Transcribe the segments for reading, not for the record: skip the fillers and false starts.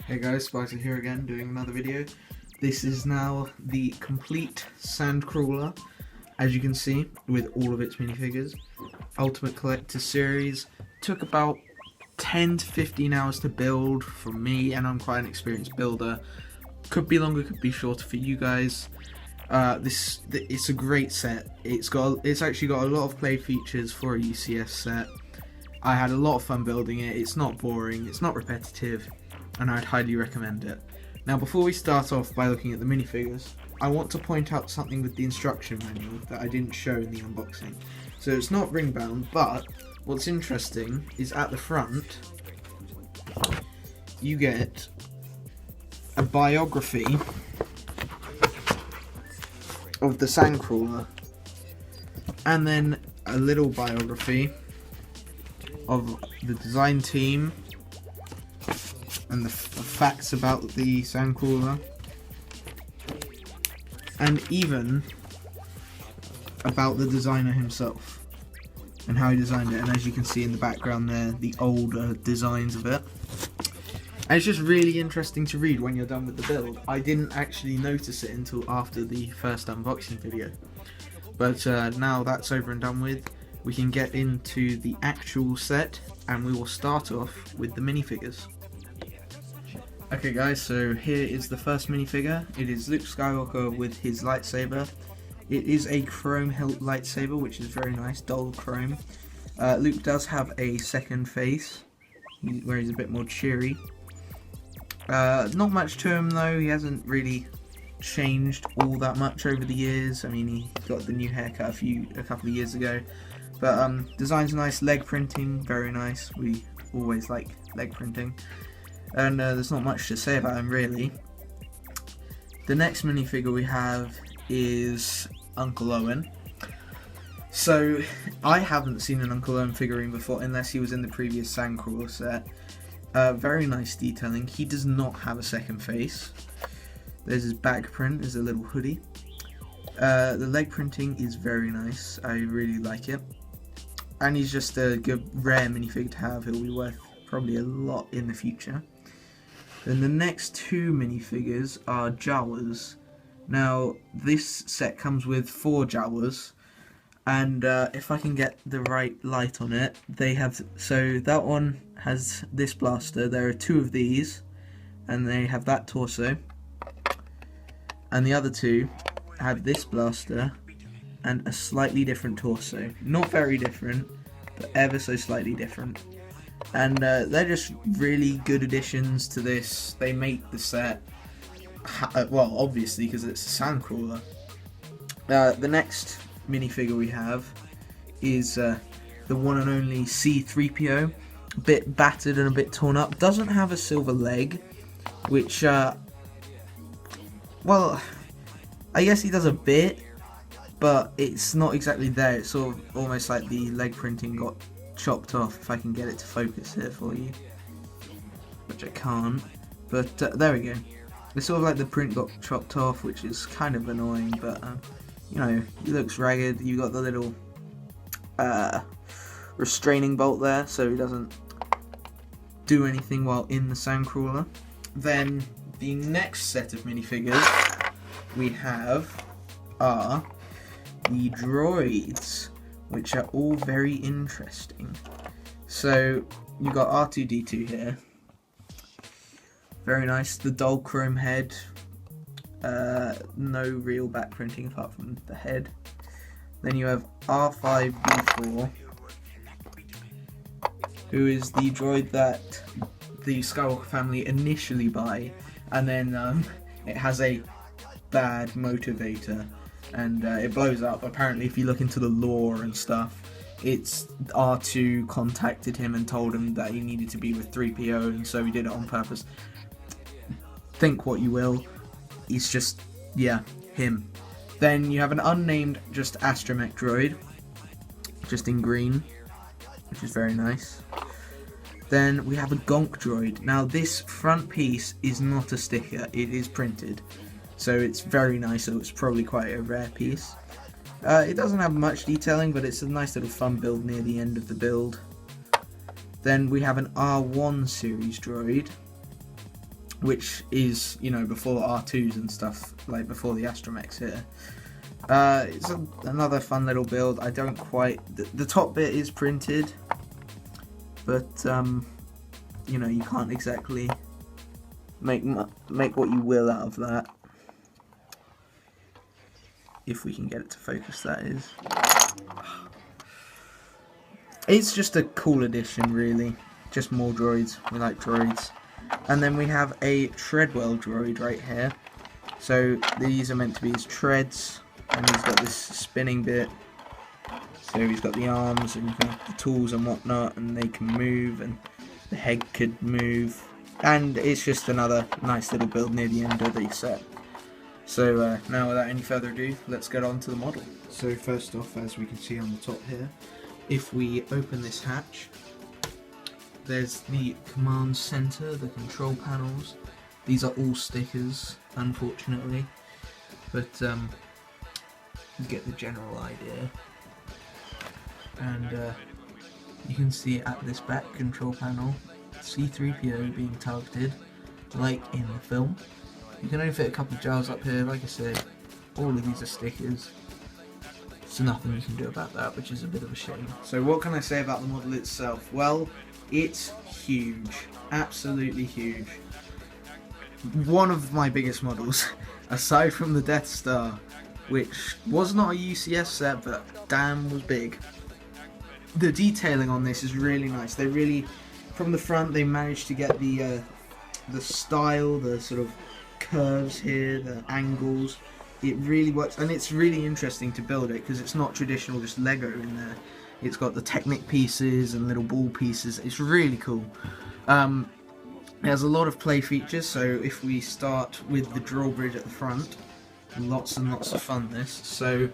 Hey guys, Spicer here again doing another video. This is now the complete Sandcrawler, as you can see, with all of its minifigures. Ultimate Collector Series. Took about 10 to 15 hours to build for me, and I'm quite an experienced builder. Could be longer, could be shorter for you guys. It's a great set. It's actually got a lot of play features for a UCS set. I had a lot of fun building it. It's not boring, it's not repetitive, and I'd highly recommend it. Now, before we start off by looking at the minifigures, I want to point out something with the instruction manual that I didn't show in the unboxing. So it's not ring bound, but what's interesting is at the front you get a biography of the Sandcrawler, and then a little biography of the design team and the facts about the Sandcrawler, and even about the designer himself and how he designed it. And as you can see in the background there, the older designs of it. And it's just really interesting to read when you're done with the build. I didn't actually notice it until after the first unboxing video, but now that's over and done with, we can get into the actual set, and we will start off with the minifigures. Okay guys, so here is the first minifigure. It is Luke Skywalker with his lightsaber. It is a chrome hilt lightsaber, which is very nice, dull chrome. Luke does have a second face, where he's a bit more cheery. Not much to him though, he hasn't really changed all that much over the years. I mean, he got the new haircut a couple of years ago. But design's nice, leg printing, very nice. We always like leg printing. And there's not much to say about him really. The next minifigure we have is Uncle Owen. So I haven't seen an Uncle Owen figurine before, unless he was in the previous Sandcrawler set. Very nice detailing. He does not have a second face. There's his back print, there's a little hoodie. The leg printing is very nice, I really like it. And he's just a good rare minifig to have. He'll be worth probably a lot in the future. Then the next two minifigures are Jawas. Now this set comes with 4 Jawas, and if I can get the right light on it, they have, so that one has this blaster, there are 2 of these, and they have that torso, and the other 2 have this blaster and a slightly different torso. Not very different, but ever so slightly different. And they're just really good additions to this. They make the set, well, obviously because it's a Sandcrawler. The next minifigure we have is the one and only C-3PO. A bit battered and a bit torn up. Doesn't have a silver leg, which, well, I guess he does a bit, but it's not exactly there. It's sort of almost like the leg printing got chopped off, if I can get it to focus here for you, which I can't, but there we go. It's sort of like the print got chopped off, which is kind of annoying, but you know, he looks ragged. You got the little restraining bolt there, so he doesn't do anything while in the Sandcrawler. Then the next set of minifigures we have are the droids, which are all very interesting. So you got R2-D2 here, very nice. The dull chrome head, no real back printing apart from the head. Then you have R5-D4, who is the droid that the Skywalker family initially buy, and then it has a bad motivator, and it blows up. Apparently, if you look into the lore and stuff, it's R2 contacted him and told him that he needed to be with 3PO, and so he did it on purpose. Think what you will, he's just, yeah, him. Then you have an unnamed just astromech droid, just in green, which is very nice. Then we have a gonk droid. Now this front piece is not a sticker, it is printed. So it's very nice, so it's probably quite a rare piece. It doesn't have much detailing, but it's a nice little fun build near the end of the build. Then we have an R1 series droid. which is, you know, before R2s and stuff, like before the astromechs here. It's another fun little build. I don't quite... The top bit is printed, but, you know, you can't exactly make what you will out of that. If we can get it to focus, that is. It's just a cool addition, really. Just more droids. We like droids. And then we have a Treadwell droid right here. So these are meant to be his treads, and he's got this spinning bit. So he's got the arms and the tools and whatnot, and they can move, and the head could move. And it's just another nice little build near the end of the set. So now without any further ado, let's get on to the model. So first off, as we can see on the top here, if we open this hatch, there's the command center, the control panels. These are all stickers, unfortunately, but you get the general idea. And you can see at this back control panel, C-3PO being targeted, like in the film. You can only fit a couple of jars up here. Like I said, all of these are stickers. So nothing you can do about that, which is a bit of a shame. So what can I say about the model itself? Well, it's huge. Absolutely huge. One of my biggest models, aside from the Death Star, which was not a UCS set, but damn was big. The detailing on this is really nice. They really, from the front, they managed to get the style, the sort of curves here, the angles. It really works, and it's really interesting to build it because it's not traditional just Lego in there. It's got the Technic pieces and little ball pieces. It's really cool. It has a lot of play features, so if we start with the drawbridge at the front, lots and lots of fun this. So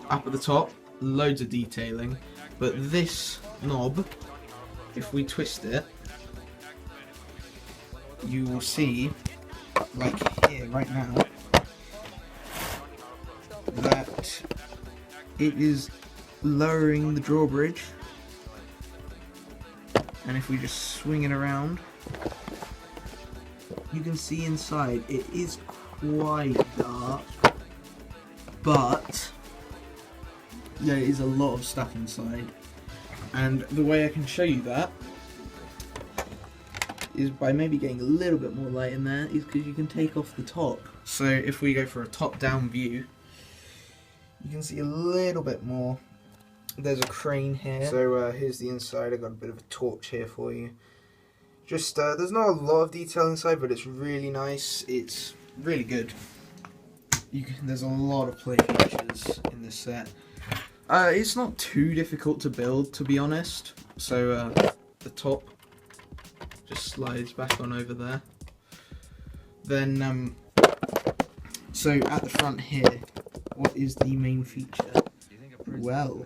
up at the top, loads of detailing, but this knob, if we twist it, you will see, like here right now, that it is lowering the drawbridge, and if we just swing it around, you can see inside it is quite dark, but there is a lot of stuff inside, and the way I can show you that is by maybe getting a little bit more light in there, is because you can take off the top. So if we go for a top-down view, you can see a little bit more. There's a crane here. So here's the inside. I've got a bit of a torch here for you. Just there's not a lot of detail inside, but it's really nice. It's really good. There's a lot of play features in this set. It's not too difficult to build, to be honest. So the top just slides back on over there. Then so at the front here, what is the main feature? Well,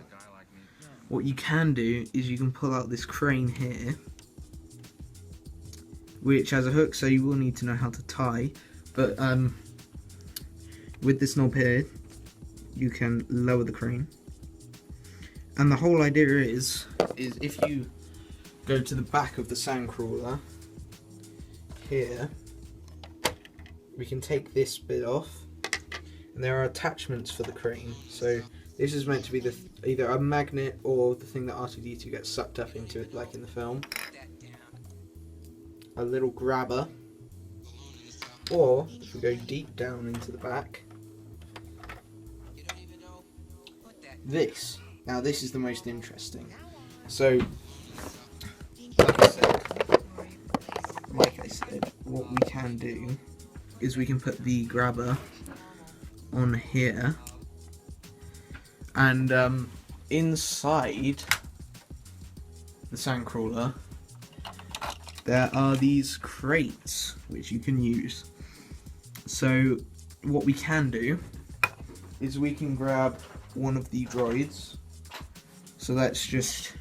what you can do is you can pull out this crane here, which has a hook, so you will need to know how to tie, but with this knob here you can lower the crane, and the whole idea is if you go to the back of the Sandcrawler here, we can take this bit off, and there are attachments for the crane. So this is meant to be either a magnet or the thing that R2-D2 gets sucked up into it, like in the film. A little grabber, or if we go deep down into the back, this. Now this is the most interesting. So, like I said, what we can do is we can put the grabber on here, and inside the Sandcrawler there are these crates which you can use. So what we can do is we can grab one of the droids. So let's just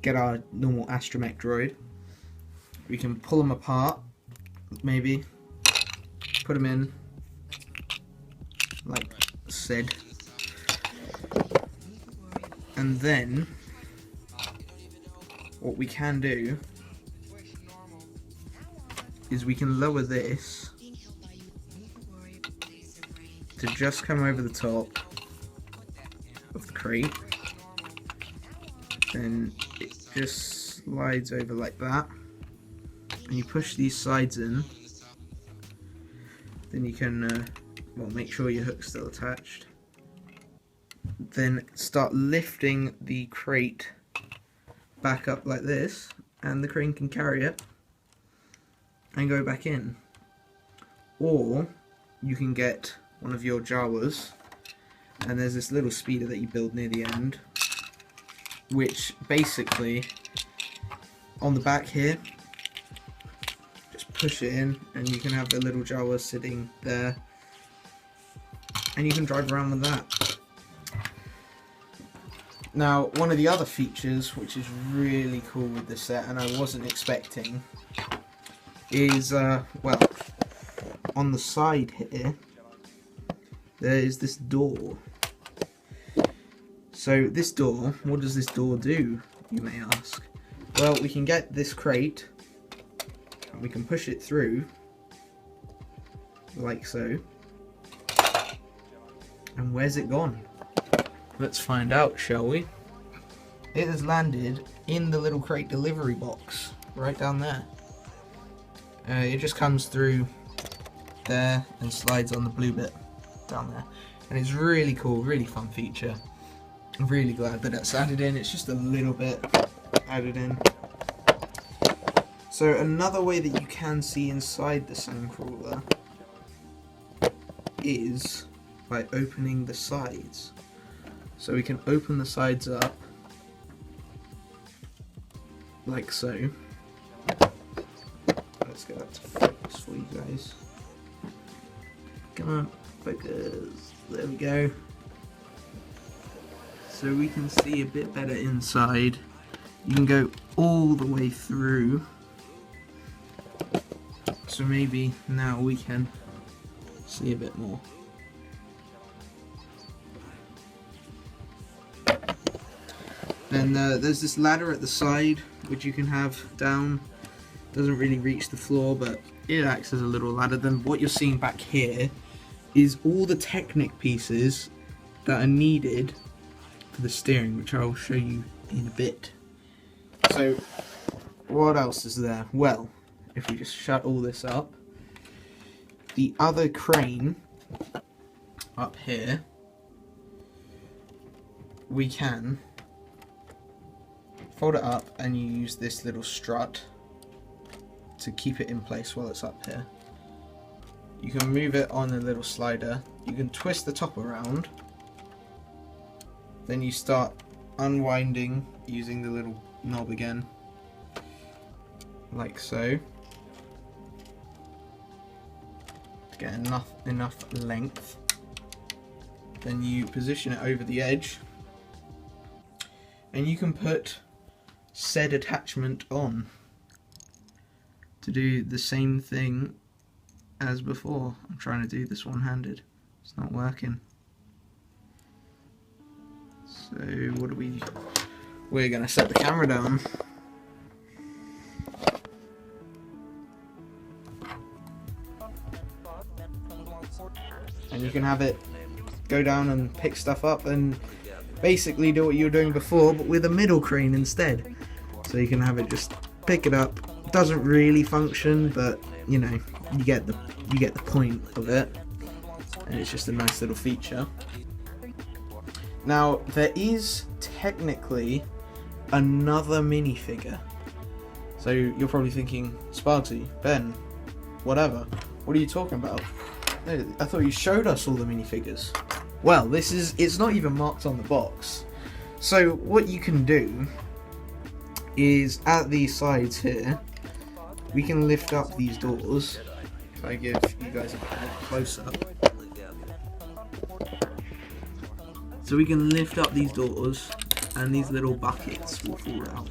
get our normal astromech droid. We can pull them apart, maybe put them in like said, and then what we can do is we can lower this to just come over the top of the crate. Then it just slides over like that, and you push these sides in. Then you can well, make sure your hook's still attached. Then start lifting the crate back up like this, and the crane can carry it and go back in. Or you can get one of your Jawas, and there's this little speeder that you build near the end, which basically on the back here, just push it in and you can have the little Jawa sitting there, and you can drive around with that. Now, one of the other features which is really cool with this set, and I wasn't expecting, is well, on the side here there is this door. So this door, what does this door do, you may ask? Well, we can get this crate and we can push it through like so. And where's it gone? Let's find out, shall we? It has landed in the little crate delivery box right down there. It just comes through there and slides on the blue bit down there, and it's really cool, really fun feature. I'm really glad that it's added in. It's just a little bit added in. So another way that you can see inside the Sandcrawler is by opening the sides. So we can open the sides up like so. Let's get that to focus for you guys. Come on, focus. There we go. So we can see a bit better inside. You can go all the way through. So maybe now we can see a bit more. Then there's this ladder at the side which you can have down. Doesn't really reach the floor, but it acts as a little ladder. Then what you're seeing back here is all the Technic pieces that are needed for the steering, which I'll show you in a bit. So what else is there? Well, if we just shut all this up, the other crane up here, we can fold it up and you use this little strut to keep it in place while it's up here. You can move it on a little slider. You can twist the top around. Then you start unwinding using the little knob again, like so, to get enough length. Then you position it over the edge, and you can put said attachment on to do the same thing as before. I'm trying to do this one-handed. It's not working. So what do we're gonna set the camera down. And you can have it go down and pick stuff up and basically do what you were doing before, but with a middle crane instead. So you can have it just pick it up. It doesn't really function, but you know, you get the point of it, and it's just a nice little feature. Now there is technically another minifigure. So you're probably thinking, Sparty, Ben, whatever. What are you talking about? I thought you showed us all the minifigures. Well, it's not even marked on the box. So what you can do is at these sides here, we can lift up these doors. If I give you guys a close up. So we can lift up these doors and these little buckets will fall out.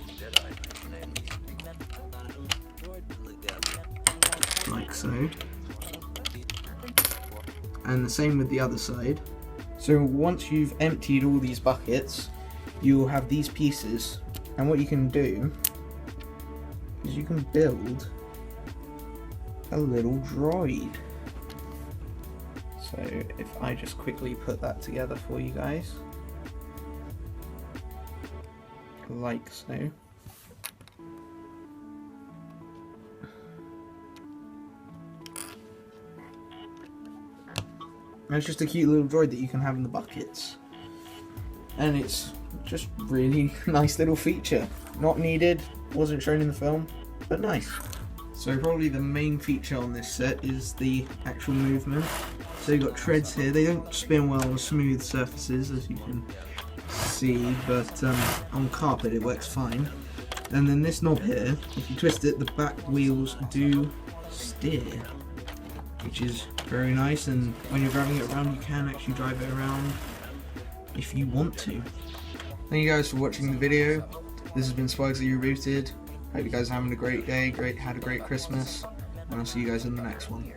Like so. And the same with the other side. So once you've emptied all these buckets, you'll have these pieces, and what you can do is you can build a little droid. So if I just quickly put that together for you guys, like so. And it's just a cute little droid that you can have in the buckets. And it's just really nice little feature. Not needed, wasn't shown in the film, but nice. So probably the main feature on this set is the actual movement. So you've got treads here. They don't spin well on smooth surfaces, as you can see, but on carpet it works fine. And then this knob here, if you twist it, the back wheels do steer, which is very nice, and when you're driving it around you can actually drive it around if you want to. Thank you guys for watching the video. This has been Spugsy Rebooted. Hope you guys are having a great day, had a great Christmas, and I'll see you guys in the next one.